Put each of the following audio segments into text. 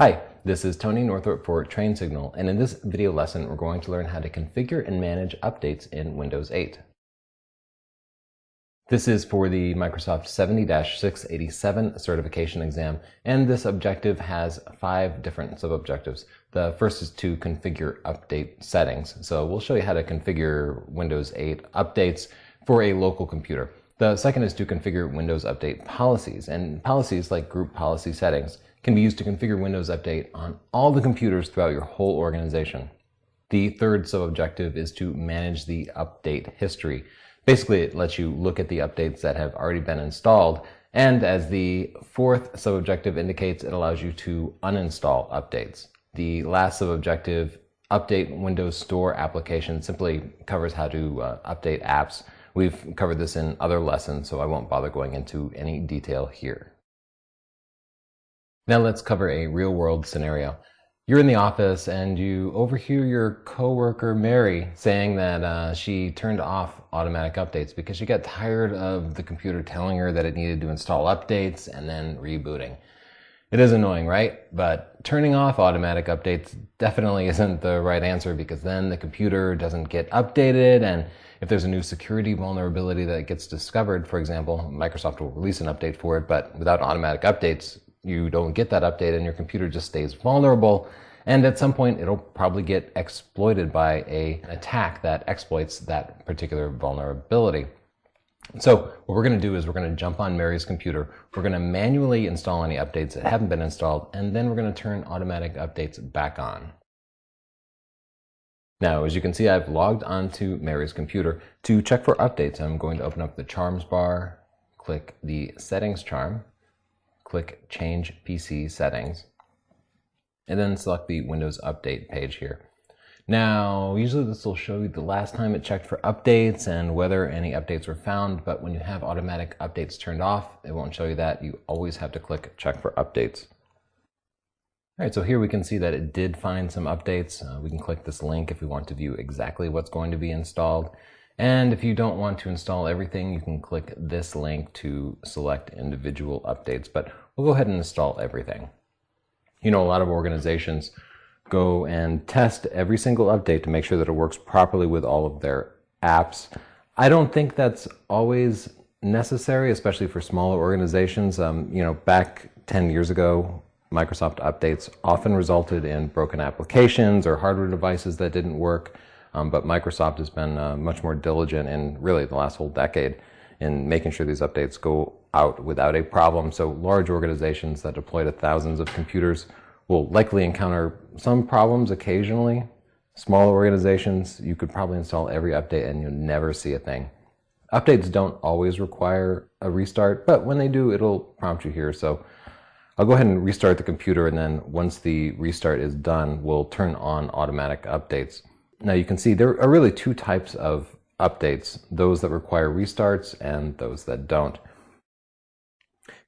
Hi, this is Tony Northrup for TrainSignal, and in this video lesson we're going to learn how to configure and manage updates in Windows 8. This is for the Microsoft 70-687 certification exam, and this objective has 5 different sub-objectives. The first is to configure update settings. So we'll show you how to configure Windows 8 updates for a local computer. The second is to configure Windows Update policies, and policies like group policy settings can be used to configure Windows Update on all the computers throughout your whole organization. The third sub-objective is to manage the update history. Basically, it lets you look at the updates that have already been installed, and as the fourth sub-objective indicates, it allows you to uninstall updates. The last sub-objective, update Windows Store application, simply covers how to update apps. We've covered this in other lessons, so I won't bother going into any detail here. Now let's cover a real-world scenario. You're in the office and you overhear your coworker Mary saying that she turned off automatic updates because she got tired of the computer telling her that it needed to install updates and then rebooting. It is annoying, right? But turning off automatic updates definitely isn't the right answer, because then the computer doesn't get updated, and if there's a new security vulnerability that gets discovered, for example, Microsoft will release an update for it, but without automatic updates, you don't get that update and your computer just stays vulnerable, and at some point it'll probably get exploited by an attack that exploits that particular vulnerability. So what we're going to do is we're going to jump on Mary's computer, we're going to manually install any updates that haven't been installed, and then we're going to turn automatic updates back on. Now, as you can see, I've logged onto Mary's computer. To check for updates, I'm going to open up the Charms bar, click the Settings charm, click Change PC Settings, and then select the Windows Update page here. Now, usually this will show you the last time it checked for updates and whether any updates were found, but when you have automatic updates turned off, it won't show you that. You always have to click Check for Updates. All right, so here we can see that it did find some updates. We can click this link if we want to view exactly what's going to be installed. And if you don't want to install everything, you can click this link to select individual updates, but we'll go ahead and install everything. You know, a lot of organizations go and test every single update to make sure that it works properly with all of their apps. I don't think that's always necessary, especially for smaller organizations. You know, back 10 years ago, Microsoft updates often resulted in broken applications or hardware devices that didn't work. But Microsoft has been much more diligent in really the last whole decade in making sure these updates go out without a problem. So large organizations that deploy to thousands of computers will likely encounter some problems occasionally. Smaller organizations, you could probably install every update and you'll never see a thing. Updates don't always require a restart, but when they do, it'll prompt you here. So I'll go ahead and restart the computer, and then once the restart is done, we'll turn on automatic updates. Now you can see there are really 2 types of updates, those that require restarts and those that don't.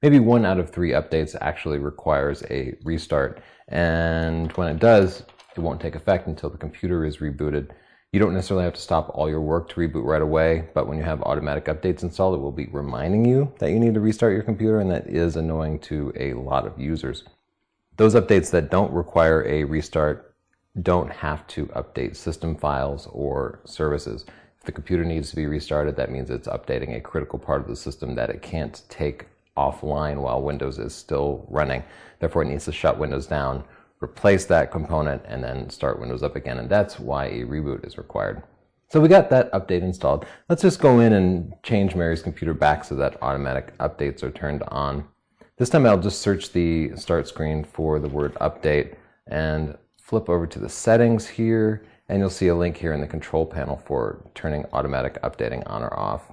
Maybe 1 out of 3 updates actually requires a restart, and when it does, it won't take effect until the computer is rebooted. You don't necessarily have to stop all your work to reboot right away, but when you have automatic updates installed, it will be reminding you that you need to restart your computer, and that is annoying to a lot of users. Those updates that don't require a restart don't have to update system files or services. If the computer needs to be restarted, that means it's updating a critical part of the system that it can't take offline while Windows is still running. Therefore, it needs to shut Windows down, replace that component, and then start Windows up again, and that's why a reboot is required. So we got that update installed. Let's just go in and change Mary's computer back so that automatic updates are turned on. This time I'll just search the start screen for the word update and flip over to the settings here, and you'll see a link here in the control panel for turning automatic updating on or off.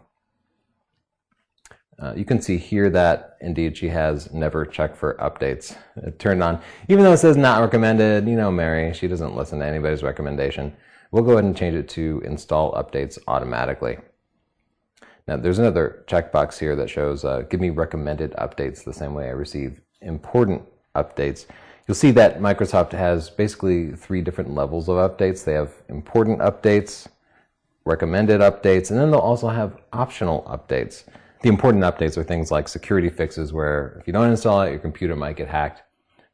You can see here that indeed she has never checked for updates turned on, even though it says not recommended. You know, Mary, she doesn't listen to anybody's recommendation. We'll go ahead and change it to install updates automatically. Now there's another checkbox here that shows give me recommended updates the same way I receive important updates. You'll see that Microsoft has basically 3 different levels of updates. They have important updates, recommended updates, and then they'll also have optional updates. The important updates are things like security fixes, where if you don't install it, your computer might get hacked.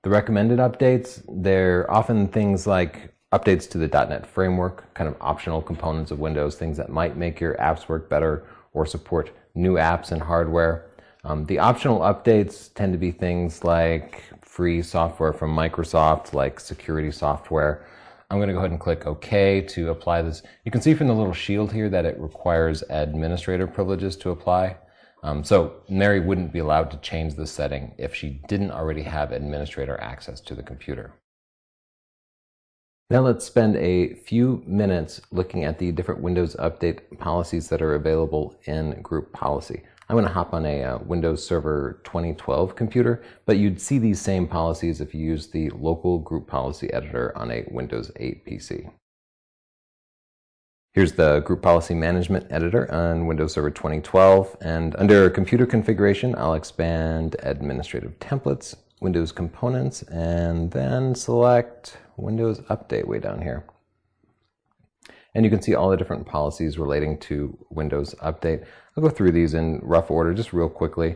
The recommended updates, they're often things like updates to the .NET framework, kind of optional components of Windows, things that might make your apps work better or support new apps and hardware. The optional updates tend to be things like free software from Microsoft, like security software. I'm going to go ahead and click OK to apply this. You can see from the little shield here that it requires administrator privileges to apply. So Mary wouldn't be allowed to change this setting if she didn't already have administrator access to the computer. Now let's spend a few minutes looking at the different Windows Update policies that are available in Group Policy. I'm going to hop on a Windows Server 2012 computer, but you'd see these same policies if you use the local Group Policy Editor on a Windows 8 PC. Here's the Group Policy Management Editor on Windows Server 2012, and under Computer Configuration, I'll expand Administrative Templates, Windows Components, and then select Windows Update way down here. And you can see all the different policies relating to Windows Update. I'll go through these in rough order just real quickly.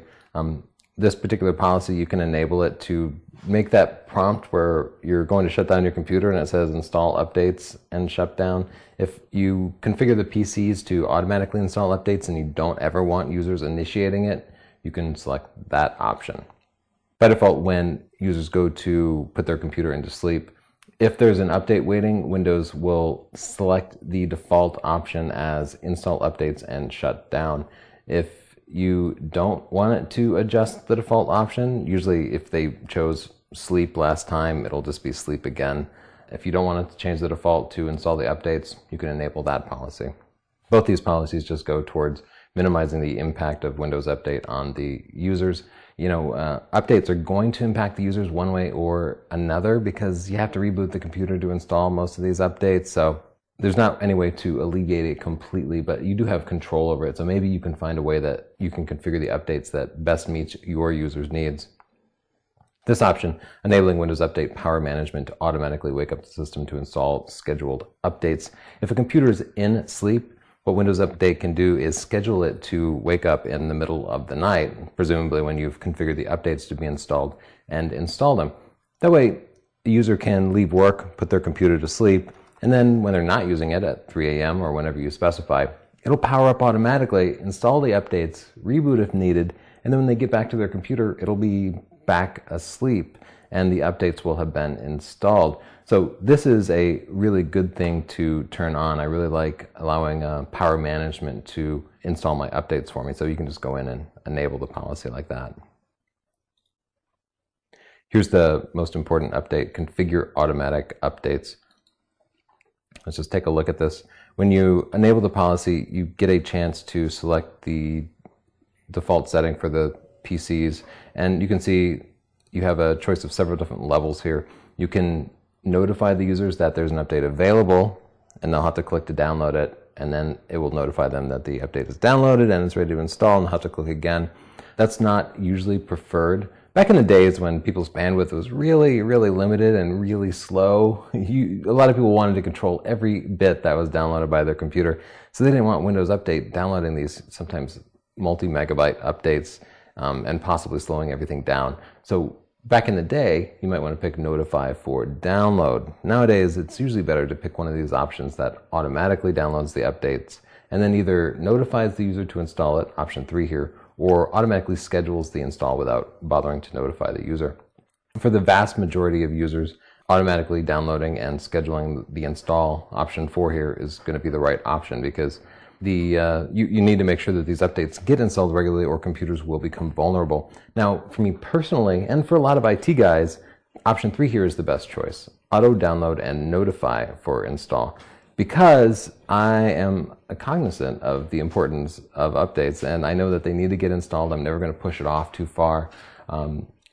This particular policy, you can enable it to make that prompt where you're going to shut down your computer and it says install updates and shut down. If you configure the PCs to automatically install updates and you don't ever want users initiating it, you can select that option. By default, when users go to put their computer into sleep, if there's an update waiting, Windows will select the default option as install updates and shut down. If you don't want it to adjust the default option, usually if they chose sleep last time, it'll just be sleep again. If you don't want it to change the default to install the updates, you can enable that policy. Both these policies just go towards minimizing the impact of Windows Update on the users. Updates are going to impact the users one way or another because you have to reboot the computer to install most of these updates. So there's not any way to alleviate it completely, but you do have control over it. So maybe you can find a way that you can configure the updates that best meets your users' needs. This option, enabling Windows Update Power Management to automatically wake up the system to install scheduled updates. If a computer is in sleep, what Windows Update can do is schedule it to wake up in the middle of the night, presumably when you've configured the updates to be installed, and install them. That way, the user can leave work, put their computer to sleep, and then when they're not using it at 3 a.m. or whenever you specify, it'll power up automatically, install the updates, reboot if needed, and then when they get back to their computer, it'll be back asleep and the updates will have been installed. So this is a really good thing to turn on. I really like allowing power management to install my updates for me. So you can just go in and enable the policy like that. Here's the most important update, configure automatic updates. Let's just take a look at this. When you enable the policy, you get a chance to select the default setting for the PCs, and you can see you have a choice of several different levels here. You can notify the users that there's an update available, and they'll have to click to download it, and then it will notify them that the update is downloaded and it's ready to install, and they'll have to click again. That's not usually preferred. Back in the days when people's bandwidth was really, really limited and really slow, a lot of people wanted to control every bit that was downloaded by their computer, so they didn't want Windows Update downloading these sometimes multi-megabyte updates and possibly slowing everything down. So back in the day, you might want to pick Notify for download. Nowadays, it's usually better to pick one of these options that automatically downloads the updates and then either notifies the user to install it, option 3 here, or automatically schedules the install without bothering to notify the user. For the vast majority of users, automatically downloading and scheduling the install, option 4 here, is going to be the right option because you need to make sure that these updates get installed regularly or computers will become vulnerable. Now, for me personally, and for a lot of IT guys, option 3 here is the best choice. Auto download and notify for install. Because I am cognizant of the importance of updates and I know that they need to get installed, I'm never going to push it off too far.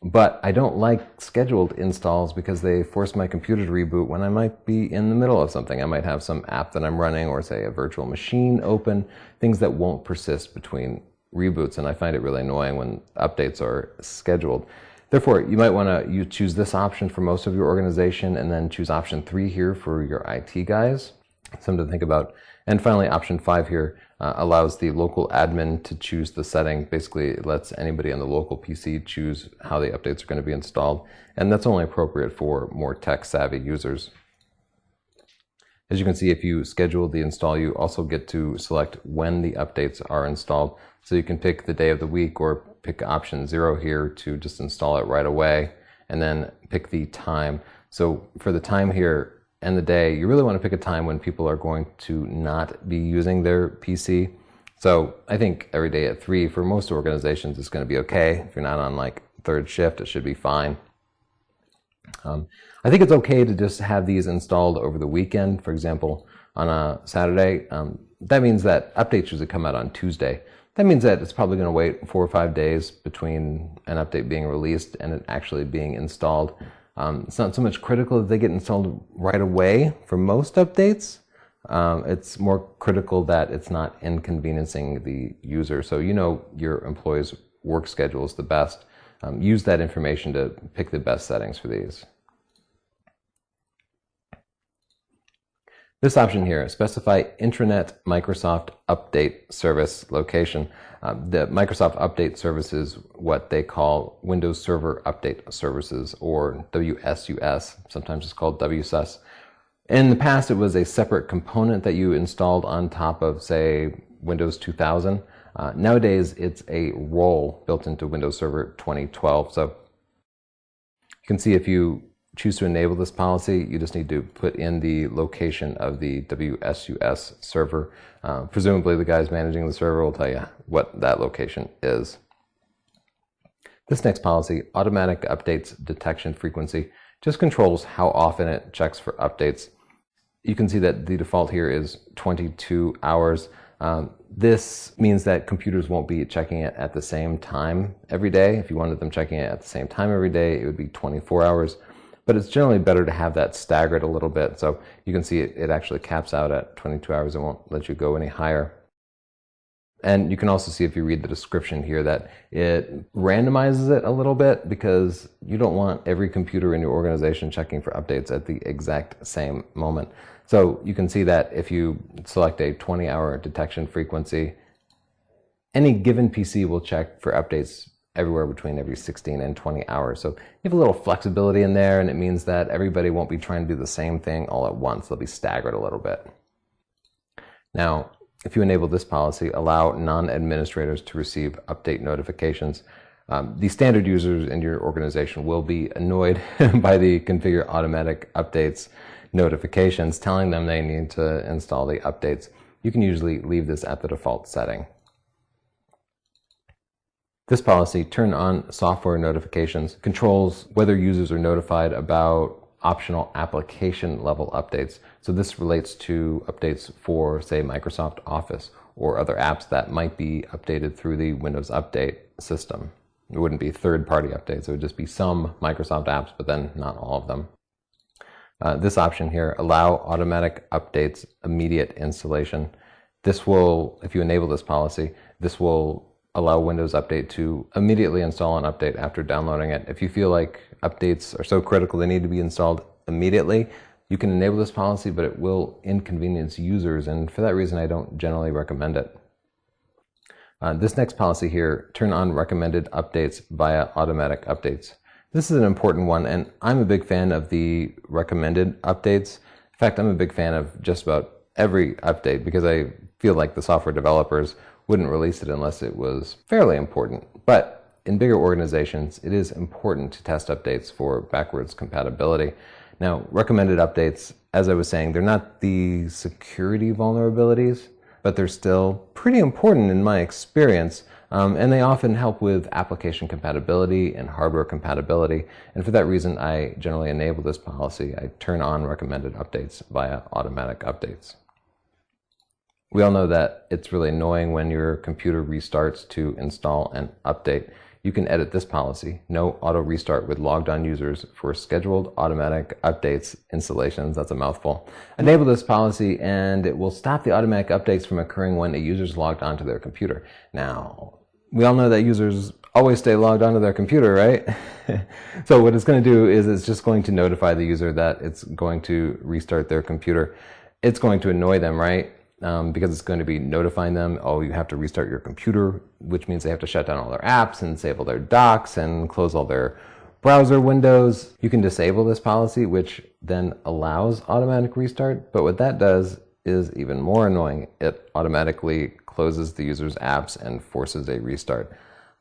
But I don't like scheduled installs because they force my computer to reboot when I might be in the middle of something. I might have some app that I'm running or say a virtual machine open, things that won't persist between reboots, and I find it really annoying when updates are scheduled. Therefore, you might want to choose this option for most of your organization and then choose option 3 here for your IT guys. Something to think about. And finally, option 5 here, allows the local admin to choose the setting. Basically, it lets anybody on the local PC choose how the updates are going to be installed, and that's only appropriate for more tech-savvy users. As you can see, if you schedule the install, you also get to select when the updates are installed. So you can pick the day of the week or pick option 0 here to just install it right away, and then pick the time. So for the time here and the day, you really want to pick a time when people are going to not be using their PC. So I think every day at 3 for most organizations is going to be okay. If you're not on like third shift, it should be fine. I think it's okay to just have these installed over the weekend. For example, on a Saturday, that means that updates usually come out on Tuesday. That means that it's probably going to wait 4 or 5 days between an update being released and it actually being installed. It's not so much critical that they get installed right away for most updates. It's more critical that it's not inconveniencing the user. So you know your employee's work schedule is the best. Use that information to pick the best settings for these. This option here, specify intranet Microsoft Update Service location. The Microsoft Update Service is what they call Windows Server Update Services, or WSUS. Sometimes it's called WSUS. In the past, it was a separate component that you installed on top of, say, Windows 2000. Nowadays, it's a role built into Windows Server 2012. So you can see if you choose to enable this policy, you just need to put in the location of the WSUS server. Presumably the guys managing the server will tell you what that location is. This next policy, automatic updates detection frequency, just controls how often it checks for updates. You can see that the default here is 22 hours. This means that computers won't be checking it at the same time every day. If you wanted them checking it at the same time every day, it would be 24 hours. But it's generally better to have that staggered a little bit. So you can see it actually caps out at 22 hours. It won't let you go any higher. And you can also see if you read the description here that it randomizes it a little bit because you don't want every computer in your organization checking for updates at the exact same moment. So you can see that if you select a 20-hour detection frequency, any given PC will check for updates everywhere between every 16 and 20 hours. So you have a little flexibility in there, and it means that everybody won't be trying to do the same thing all at once. They'll be staggered a little bit. Now, if you enable this policy, allow non-administrators to receive update notifications. The standard users in your organization will be annoyed by the configure automatic updates notifications telling them they need to install the updates. You can usually leave this at the default setting. This policy, turn on software notifications, controls whether users are notified about optional application level updates. So this relates to updates for, say, Microsoft Office or other apps that might be updated through the Windows Update system. It wouldn't be third-party updates. It would just be some Microsoft apps, but then not all of them. This option here, allow automatic updates immediate installation. This will, if you enable this policy, this will allow Windows Update to immediately install an update after downloading it. If you feel like updates are so critical they need to be installed immediately, you can enable this policy, but it will inconvenience users, and for that reason I don't generally recommend it. This next policy here, turn on recommended updates via automatic updates. This is an important one, and I'm a big fan of the recommended updates. In fact, I'm a big fan of just about every update because I feel like the software developers wouldn't release it unless it was fairly important. But in bigger organizations, it is important to test updates for backwards compatibility. Now, recommended updates, as I was saying, they're not the security vulnerabilities, but they're still pretty important in my experience, and they often help with application compatibility and hardware compatibility. And for that reason, I generally enable this policy. I turn on recommended updates via automatic updates. We all know that it's really annoying when your computer restarts to install an update. You can edit this policy, no auto restart with logged on users for scheduled automatic updates installations. That's a mouthful. Enable this policy and it will stop the automatic updates from occurring when a user's logged onto their computer. Now, we all know that users always stay logged onto their computer, right? So what it's going to do is it's just going to notify the user that it's going to restart their computer. It's going to annoy them, right? because it's going to be notifying them, oh, you have to restart your computer, which means they have to shut down all their apps and disable their docs and close all their browser windows. You can disable this policy, which then allows automatic restart, but what that does is even more annoying. It automatically closes the user's apps and forces a restart,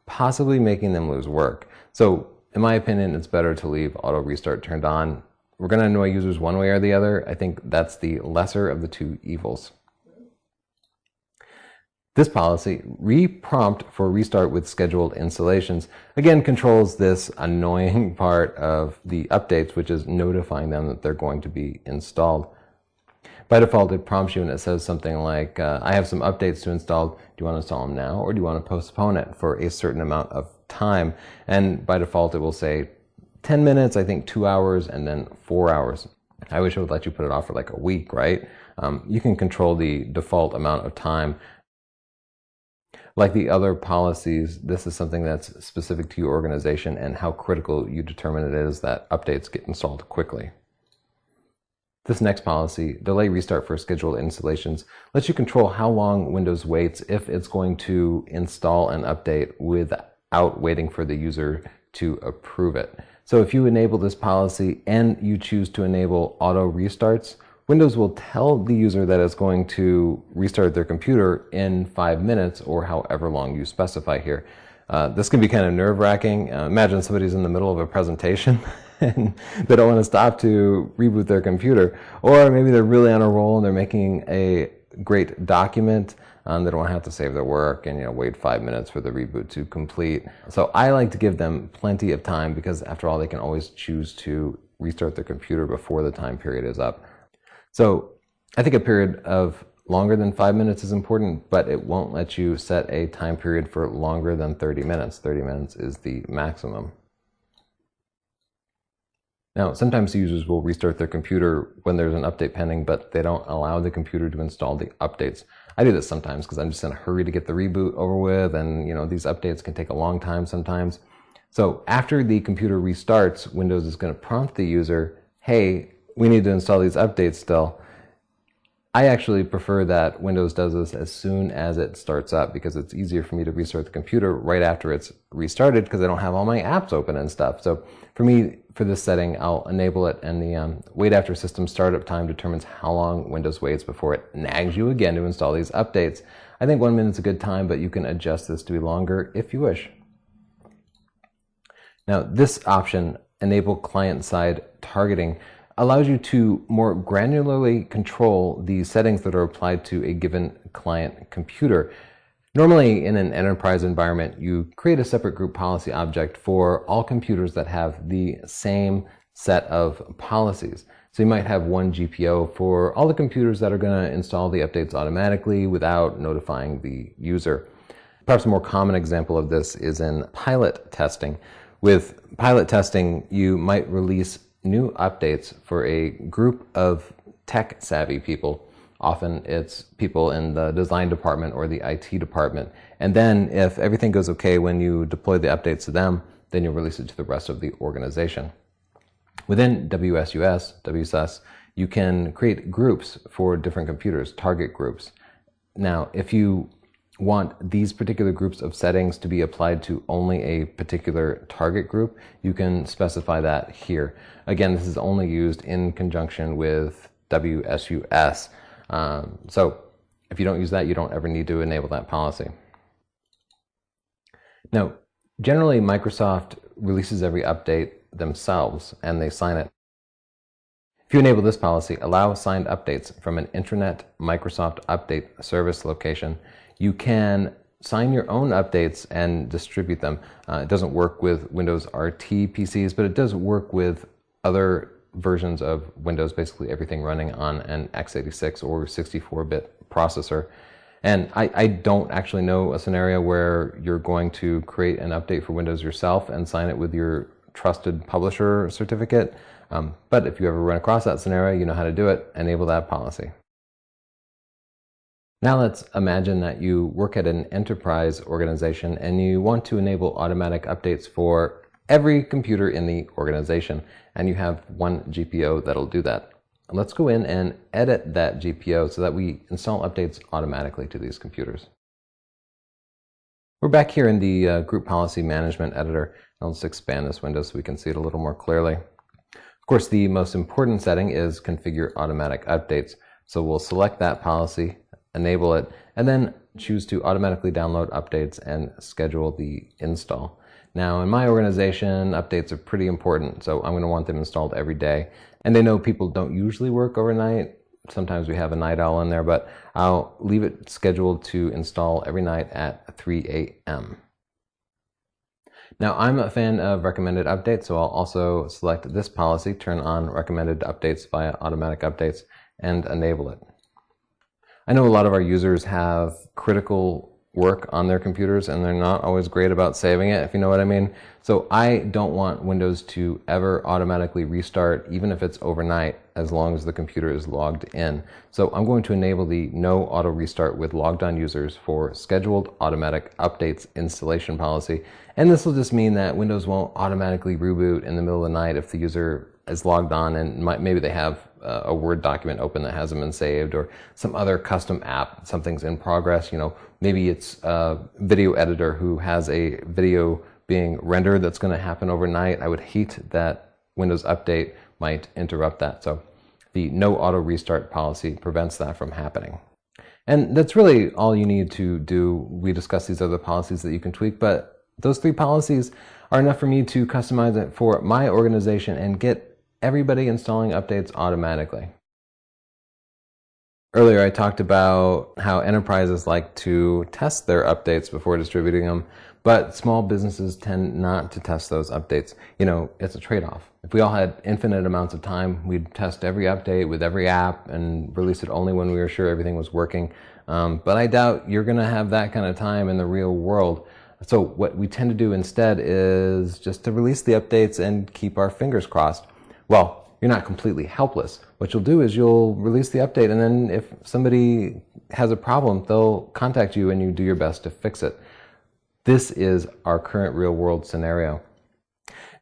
possibly making them lose work. So in my opinion, it's better to leave auto restart turned on. We're going to annoy users one way or the other. I think that's the lesser of the two evils. This policy, reprompt for restart with scheduled installations, again controls this annoying part of the updates, which is notifying them that they're going to be installed. By default, it prompts you and it says something like, I have some updates to install. Do you want to install them now, or do you want to postpone it for a certain amount of time? And by default, it will say 10 minutes, I think 2 hours, and then 4 hours. I wish it would let you put it off for like a week, right? You can control the default amount of time. Like the other policies, this is something that's specific to your organization and how critical you determine it is that updates get installed quickly. This next policy, delay restart for scheduled installations, lets you control how long Windows waits if it's going to install an update without waiting for the user to approve it. So if you enable this policy and you choose to enable auto restarts, Windows will tell the user that it's going to restart their computer in 5 minutes or however long you specify here. This can be kind of nerve-wracking. Imagine somebody's in the middle of a presentation and they don't want to stop to reboot their computer. Or maybe they're really on a roll and they're making a great document. They don't want to have to save their work and wait 5 minutes for the reboot to complete. So I like to give them plenty of time because after all, they can always choose to restart their computer before the time period is up. So I think a period of longer than 5 minutes is important, but it won't let you set a time period for longer than 30 minutes. 30 minutes is the maximum. Now, sometimes users will restart their computer when there's an update pending, but they don't allow the computer to install the updates. I do this sometimes because I'm just in a hurry to get the reboot over with, and these updates can take a long time sometimes. So after the computer restarts, Windows is going to prompt the user, hey, we need to install these updates still. I actually prefer that Windows does this as soon as it starts up because it's easier for me to restart the computer right after it's restarted because I don't have all my apps open and stuff. So for me, for this setting, I'll enable it, and the wait after system startup time determines how long Windows waits before it nags you again to install these updates. I think 1 minute's a good time, but you can adjust this to be longer if you wish. Now, this option, enable client-side targeting, allows you to more granularly control the settings that are applied to a given client computer. Normally, in an enterprise environment, you create a separate group policy object for all computers that have the same set of policies. So you might have one GPO for all the computers that are going to install the updates automatically without notifying the user. Perhaps a more common example of this is in pilot testing. With pilot testing, you might release new updates for a group of tech-savvy people. Often it's people in the design department or the IT department. And then if everything goes okay when you deploy the updates to them, then you'll release it to the rest of the organization. Within WSUS, you can create groups for different computers, target groups. Now, if you want these particular groups of settings to be applied to only a particular target group, you can specify that here. Again, this is only used in conjunction with WSUS. So if you don't use that, you don't ever need to enable that policy. Now, generally Microsoft releases every update themselves and they sign it. If you enable this policy, allow signed updates from an intranet Microsoft Update Service location, you can sign your own updates and distribute them. It doesn't work with Windows RT PCs, but it does work with other versions of Windows, basically everything running on an x86 or 64-bit processor. And I don't actually know a scenario where you're going to create an update for Windows yourself and sign it with your trusted publisher certificate. But if you ever run across that scenario, you know how to do it. Enable that policy. Now let's imagine that you work at an enterprise organization and you want to enable automatic updates for every computer in the organization, and you have one GPO that'll do that. let's go in and edit that GPO so that we install updates automatically to these computers. We're back here in the Group Policy Management Editor. I'll just expand this window so we can see it a little more clearly. Of course, the most important setting is Configure Automatic Updates. So we'll select that policy, enable it, and then choose to automatically download updates and schedule the install. Now, in my organization, updates are pretty important, so I'm going to want them installed every day. And I know people don't usually work overnight. Sometimes we have a night owl in there, but I'll leave it scheduled to install every night at 3 a.m. Now, I'm a fan of recommended updates, so I'll also select this policy, turn on recommended updates via automatic updates, and enable it. I know a lot of our users have critical work on their computers and they're not always great about saving it, if you know what I mean. So I don't want Windows to ever automatically restart, even if it's overnight, as long as the computer is logged in. So I'm going to enable the no auto restart with logged on users for scheduled automatic updates installation policy. And this will just mean that Windows won't automatically reboot in the middle of the night if the user is logged on and maybe they have a Word document open that hasn't been saved, or some other custom app, something's in progress. You know, maybe it's a video editor who has a video being rendered that's going to happen overnight. I would hate that Windows Update might interrupt that. So the no auto restart policy prevents that from happening. And that's really all you need to do. We discussed these other policies that you can tweak, but those 3 policies are enough for me to customize it for my organization and get everybody installing updates automatically. Earlier I talked about how enterprises like to test their updates before distributing them, but small businesses tend not to test those updates. You know, it's a trade-off. If we all had infinite amounts of time, we'd test every update with every app and release it only when we were sure everything was working. But I doubt you're going to have that kind of time in the real world. So what we tend to do instead is just to release the updates and keep our fingers crossed. Well, you're not completely helpless. What you'll do is you'll release the update, and then if somebody has a problem, they'll contact you and you do your best to fix it. This is our current real-world scenario.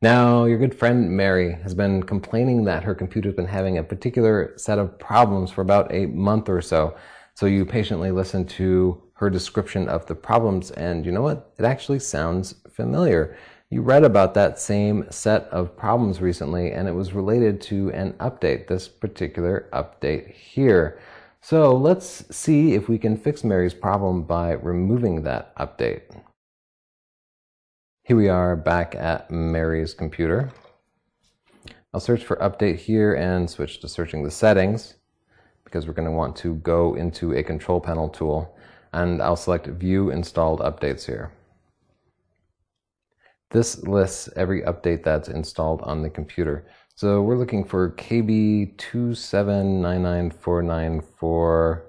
Now, your good friend Mary has been complaining that her computer's been having a particular set of problems for about a month or so. So you patiently listen to her description of the problems, and you know what? It actually sounds familiar. You read about that same set of problems recently, and it was related to an update, this particular update here. So let's see if we can fix Mary's problem by removing that update. Here we are back at Mary's computer. I'll search for update here and switch to searching the settings, because we're going to want to go into a control panel tool, and I'll select view installed updates here. This lists every update that's installed on the computer. So we're looking for KB2799494. All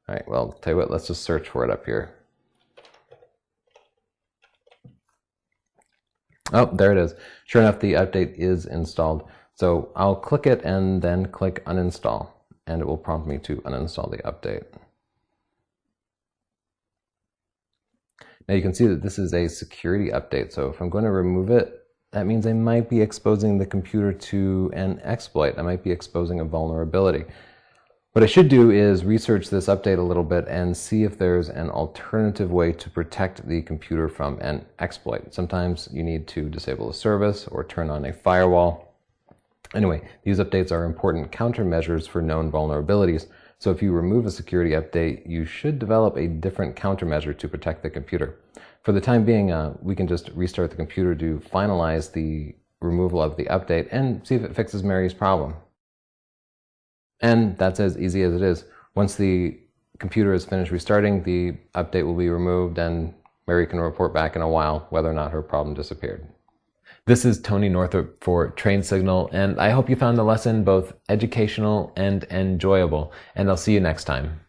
right, well, tell you what, let's just search for it up here. Oh, there it is. Sure enough, the update is installed. So I'll click it and then click uninstall, and it will prompt me to uninstall the update. Now you can see that this is a security update, so if I'm going to remove it, that means I might be exposing the computer to an exploit. I might be exposing a vulnerability. What I should do is research this update a little bit and see if there's an alternative way to protect the computer from an exploit. Sometimes you need to disable a service or turn on a firewall. Anyway, these updates are important countermeasures for known vulnerabilities. So if you remove a security update, you should develop a different countermeasure to protect the computer. For the time being, we can just restart the computer to finalize the removal of the update and see if it fixes Mary's problem. And that's as easy as it is. Once the computer is finished restarting, the update will be removed and Mary can report back in a while whether or not her problem disappeared. This is Tony Northrup for TrainSignal, and I hope you found the lesson both educational and enjoyable, and I'll see you next time.